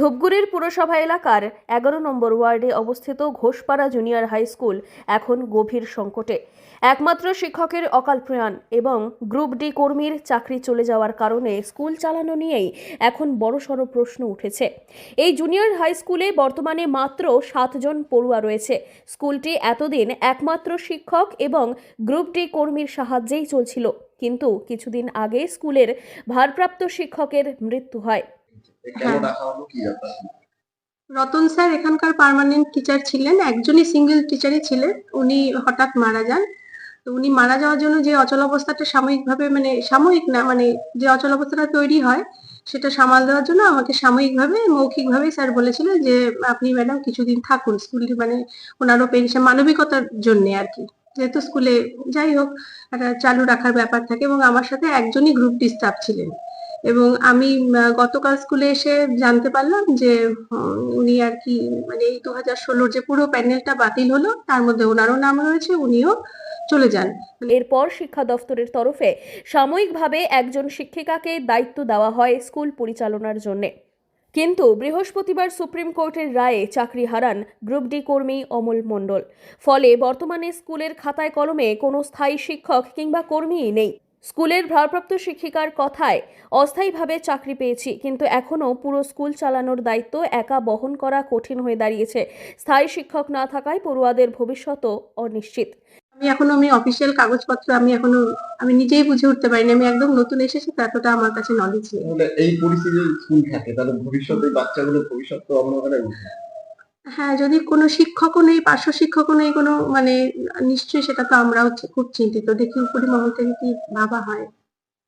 ধূপগুড়ির পুরসভা এলাকার 11 নম্বর ওয়ার্ডে অবস্থিত ঘোষপাড়া জুনিয়র হাই স্কুল এখন গভীর সংকটে। একমাত্র শিক্ষকের অকাল প্রয়াণ এবং গ্রুপ ডি কর্মীর চাকরি চলে যাওয়ার কারণে স্কুল চালানো নিয়েই এখন বড়সড় প্রশ্ন উঠেছে। এই জুনিয়র হাই স্কুলে বর্তমানে মাত্র 7 জন পড়ুয়া রয়েছে। স্কুলটি এতদিন একমাত্র শিক্ষক এবং গ্রুপ ডি কর্মীর সাহায্যেই চলছিল, কিন্তু কিছুদিন আগে স্কুলের ভারপ্রাপ্ত শিক্ষকের মৃত্যু হয়। রতন স্যার এখানকার পার্মানেন্ট টিচার ছিলেন, একজনই সিঙ্গেল টিচারই ছিলেন। উনি হঠাৎ মারা যান। তো উনি মারা যাওয়ার জন্য যে অচলাবস্থাটা সাময়িকভাবে, মানে সাময়িক না, মানে যে অচলাবস্থাটা তৈরি হয় সেটা সামাল দেওয়ার জন্য আমাকে সাময়িকভাবে মৌখিকভাবে স্যার বলেছিলেন যে আপনি ম্যাডাম কিছুদিন থাকুন স্কুলটি, মানে ওনারও পেনশন মানবিকতার জন্য আর কি, যেহেতু স্কুলে যাই হোক একটা চালু রাখার ব্যাপার থাকে। এবং আমার সাথে একজনই গ্রুপ ডি স্টাফ ছিলেন। এবং আমি গতকাল স্কুলে এসে জানতে পারলাম যে উনি আর কি, মানে এই 2016 যে পুরো প্যানেলটা বাতিল হলো তার মধ্যে ওনারও নাম রয়েছে, উনিও চলে যান। এরপর শিক্ষা দফতরের তরফে সাময়িকভাবে একজন শিক্ষিকাকে দায়িত্ব দেওয়া হয় স্কুল পরিচালনার জন্য। কিন্তু বৃহস্পতিবার সুপ্রিম কোর্টের রায়ে চাকরি হারান গ্রুপ ডি কর্মী অমল মণ্ডল। ফলে বর্তমানে স্কুলের খাতায় কলমে কোনো স্থায়ী শিক্ষক কিংবা কর্মীই নেই। স্কুলের ভারপ্রাপ্ত শিক্ষিকার কথায় অস্থায়ীভাবে চাকরি পেয়েছি, কিন্তু এখনও পুরো স্কুল চালানোর দায়িত্ব একা বহন করা কঠিন হয়ে দাঁড়িয়েছে। স্থায়ী শিক্ষক না থাকায় পড়ুয়াদের ভবিষ্যৎও অনিশ্চিত। আমি অফিসিয়াল কাগজপত্র আমি নিজেই বুঝে উঠতে পারিনি। আমি একদম নতুন এসেছি, তো এতটা আমার কাছে নলেজ নেই। তাহলে এই পরিস্থিতিতে স্কুল থাকে, তাহলে ভবিষ্যতে বাচ্চাগুলোর ভবিষ্যৎ তো অন্ধকারে। হ্যাঁ, যদি কোনো শিক্ষকও নেই, পার্শ্ব শিক্ষকও নেই কোনো, মানে নিশ্চয়ই সেটা তো আমরাও খুব চিন্তিত। দেখি উপরি মহল থেকে কি ভাবা হয়।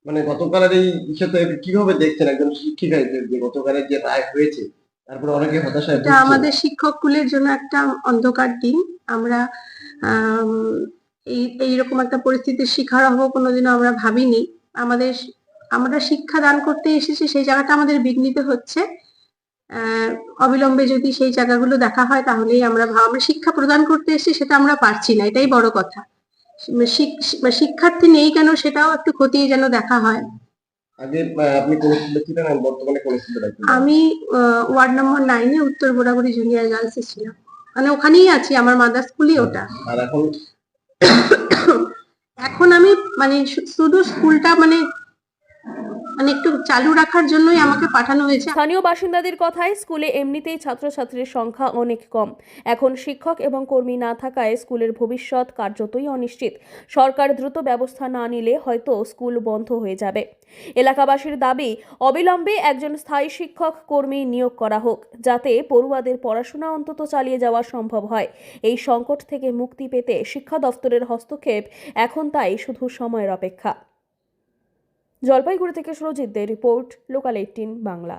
মানে গতকালের এই বিষয়টা কিভাবে দেখছেন একজন শিক্ষিকা হিসেবে, যে গতকালের যে রায় হয়েছে তারপরে অনেকে হতাশায় এটা ভুগছে? আমাদের শিক্ষক কুলের জন্য একটা অন্ধকার দিন। আমরা এইরকম একটা পরিস্থিতির শিকার হবো কোনোদিনও আমরা ভাবিনি। আমরা শিক্ষা দান করতে এসেছি, সেই জায়গাটা আমাদের বিঘ্নিত হচ্ছে। অবিলম্বে যদি সেই জায়গাগুলো দেখা হয় তাহলেই আমরা শিক্ষা প্রদান করতে এসেছি, সেটা আমরা পারছি না, এটাই বড় কথা। শিক্ষার্থী নেই কেন সেটাও একটু খতিয়ে যেন দেখা হয়। আগে আপনি কোন স্কুলে ছিলেন আর বর্তমানে কোন স্কুলে আছেন? আমি ওয়ার্ড নম্বর 9 এ উত্তর বোরাগুড়ি জুনিয়র গার্লসে ছিলাম। মানে ওখানেই আছি, আমার মাদার স্কুলই ওটা। আর এখন এখন আমি মানে শুধু স্কুলটা মানে একটু চালু রাখার জন্যই আমাকে পাঠানো হয়েছে। স্থানীয় বাসিন্দাদের কথায় স্কুলে এমনিতেই ছাত্রছাত্রীর সংখ্যা অনেক কম। এখন শিক্ষক এবং কর্মী না থাকায় স্কুলের ভবিষ্যৎ কার্যতই অনিশ্চিত। সরকার দ্রুত ব্যবস্থা না নিলে হয়তো স্কুল বন্ধ হয়ে যাবে। এলাকাবাসীর দাবি, অবিলম্বে একজন স্থায়ী শিক্ষক কর্মী নিয়োগ করা হোক, যাতে পড়ুয়াদের পড়াশোনা অন্তত চালিয়ে যাওয়া সম্ভব হয়। এই সংকট থেকে মুক্তি পেতে শিক্ষা দফতরের হস্তক্ষেপ এখন তাই শুধু সময়ের অপেক্ষা। জলপাইগুড়ি থেকে সুরজিৎ দে রিপোর্ট, লোকাল 18 বাংলা।